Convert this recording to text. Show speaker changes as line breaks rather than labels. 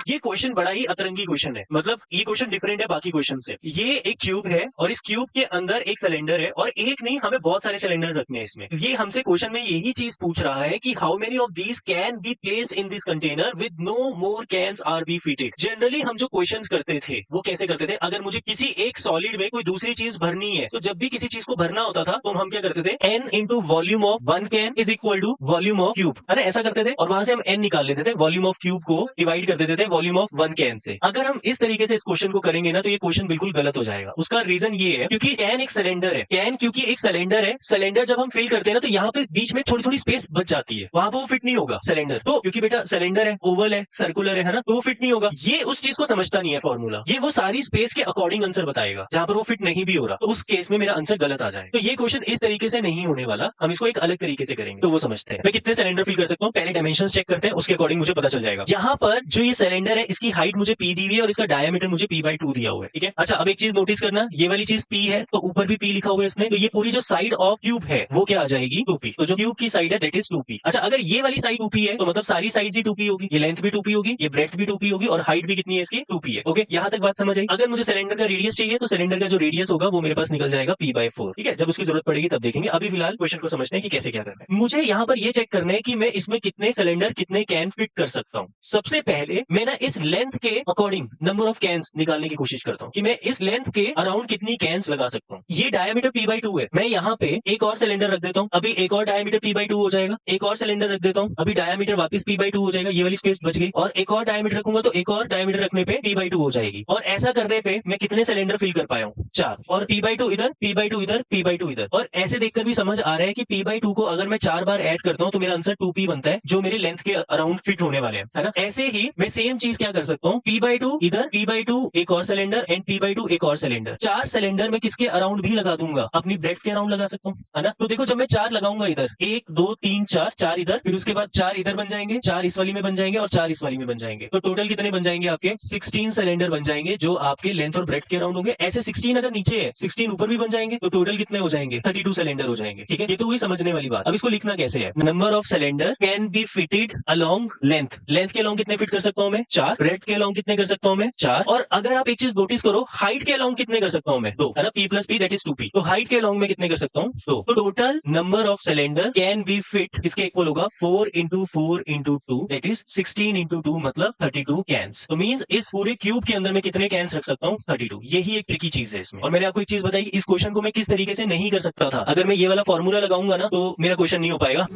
ये क्वेश्चन बड़ा ही अतरंगी क्वेश्चन है, मतलब ये क्वेश्चन डिफरेंट है बाकी क्वेश्चन से। ये एक क्यूब है और इस क्यूब के अंदर एक सिलेंडर है और एक नहीं हमें बहुत सारे सिलेंडर रखने हैं इसमें। ये हमसे क्वेश्चन में यही चीज पूछ रहा है कि how many of these can be placed in this container with no more cans are be fitted. Generally हम जो क्वेश्चन करते थे वो कैसे करते थे, अगर मुझे किसी एक सॉलिड में कोई दूसरी चीज भरनी है तो जब भी किसी चीज को भरना होता था तो हम क्या करते थे, n into volume of one can is equal to volume of cube, है ना, ऐसा करते थे और वहां से हम n निकाल लेते थे, वॉल्यूम ऑफ क्यूब को डिवाइड कर देते थे volume of one can say. अगर हम इस तरीके से इस क्वेश्चन को करेंगे ना तो ये क्वेश्चन बिल्कुल गलत हो जाएगा। उसका रीजन ये है क्योंकि कैन एक सिलेंडर है, कैन क्योंकि एक सिलेंडर है, सिलेंडर जब हम फिल करते हैं ना तो यहाँ पे बीच में थोड़ी थोड़ी स्पेस बच जाती है, वहां पर वो फिट नहीं होगा सिलेंडर, तो क्योंकि बेटा सिलेंडर है, ओवल है, सर्कुलर है ना, तो वो फिट नहीं होगा। ये उस चीज को समझता नहीं है फॉर्मूला, ये वो सारी स्पेस के अकॉर्डिंग आंसर बताएगा, जहां पर वो फिट नहीं भी हो रहा तो उस केस में मेरा आंसर गलत आ जाए। तो ये क्वेश्चन इस तरीके से नहीं होने वाला, हम इसको एक अलग तरीके से करेंगे तो वो समझते हैं। मैं कितने सिलेंडर फिल कर सकता हूँ, पहले डायमेंशन चेक करते हैं, उसके अकॉर्डिंग मुझे पता चल जाएगा। यहाँ पर जो ये सिलेंडर है इसकी हाइट मुझे पी दी हुई है और इसका डायमीटर मुझे p/2 दिया हुआ है, ठीक है। अच्छा अब एक चीज नोटिस करना, ये वाली चीज p है तो ऊपर भी p लिखा हुआ है इसमें, तो ये पूरी जो साइड ऑफ क्यूब है वो क्या आ जाएगी 2p, तो जो क्यूब की साइड है दैट इज 2p। अच्छा अगर ये वाली साइड 2p है तो मतलब सारी साइड ही 2p होगी, ये लेंथ भी 2p होगी, ये ब्रेड्थ भी 2p होगी और हाइट भी कितनी है इसकी 2p है। ओके, यहाँ तक बात समझ आई। अगर मुझे सिलेंडर का रेडियस चाहिए तो सिलेंडर का जो रेडियस होगा वो मेरे पास निकल जाएगा p/4, ठीक है। जब उसकी जरूरत पड़ेगी तब देखेंगे, अभी फिलहाल क्वेश्चन को समझते हैं कि कैसे क्या करना है। मुझे यहाँ पर ये चेक करना है कि मैं इसमें कितने सिलेंडर कितने कैन फिट कर सकता हूँ। सबसे पहले मैं ना इस लेंथ के अकॉर्डिंग नंबर ऑफ कैन्स निकालने की कोशिश करता हूँ कि मैं इस लेंथ के अराउंड कितनी कैन्स लगा सकता हूँ। ये डायमीटर p/2 है, मैं यहाँ पे एक और सिलेंडर रख देता हूँ, अभी एक और डायमीटर p/2 हो जाएगा, एक और सिलेंडर रख देता हूँ, अभी डायमीटर वापस p/2 हो जाएगा, ये वाली स्पेस बच गई, और एक और डायमीटर रखूंगा तो एक और डायमीटर रखने पे p/2 हो जाएगी। और ऐसा करने पे मैं कितने सिलेंडर फिल कर पाया हूँ, 4, और p/2 इधर, p/2 इधर, p/2 इधर। और ऐसे देखकर भी समझ आ रहा है कि p/2 को अगर मैं 4 बार ऐड करता हूँ तो मेरा आंसर 2p बनता है, जो मेरी लेंथ के अराउंड फिट होने वाले हैं, है ना। ऐसे ही मैं सेम चीज क्या कर सकता हूँ, p/2 इधर, p/2 एक और सिलेंडर एंड p/2 एक और सिलेंडर, 4 सिलेंडर में किसके अराउंड भी लगा दूंगा, अपनी ब्रेड के अराउंड लगा सकता हूँ, है ना। तो देखो जब मैं 4 लगाऊंगा इधर, 1 2 3 4, 4 इधर, फिर उसके बाद 4 इधर बन जाएंगे, 4 इस वाली में बन जाएंगे और 4 इस वाली में बन जाएंगे, तो टोटल कितने बन जाएंगे आपके 16 सिलेंडर बन जाएंगे जो आपके लेंथ और ब्रेड के अराउंड होंगे। ऐसे 16 अगर नीचे है 16 ऊपर भी बन जाएंगे तो टोटल कितने हो जाएंगे 32 सिलेंडर हो जाएंगे, ठीक है। ये तो वही समझने वाली बात। अब इसको लिखना कैसे है, number of cylinder can be fitted along length, length के अलोंग कितने फिट कर सकता हूँ मैं 4, ब्रेड के अलोंग कितने कर सकता हूँ मैं 4, और अगर आप एक चीज नोटिस करो हाइट के अलोंग कितने कर सकता हूँ मैं 2, है ना, p+p दैट इज 2p, तो हाइट के अलोंग में कितने कर सकता हूँ 2, तो total number of cylinder can be fit इसके इक्वल होगा 4 × 4 × 2 दैट इज 16 × 2 मतलब 32 कैन्स। तो मींस इस पूरे क्यूब के अंदर मैं कितने कैन्स रख सकता हूँ 32। यही एक ट्रिकी चीज है इसमें। और मैंने आपको एक चीज बताई, इस क्वेश्चन को मैं किस तरीके से नहीं कर सकता था, अगर मैं ये वाला फॉर्मूला लगाऊंगा ना तो मेरा क्वेश्चन नहीं हो पाएगा।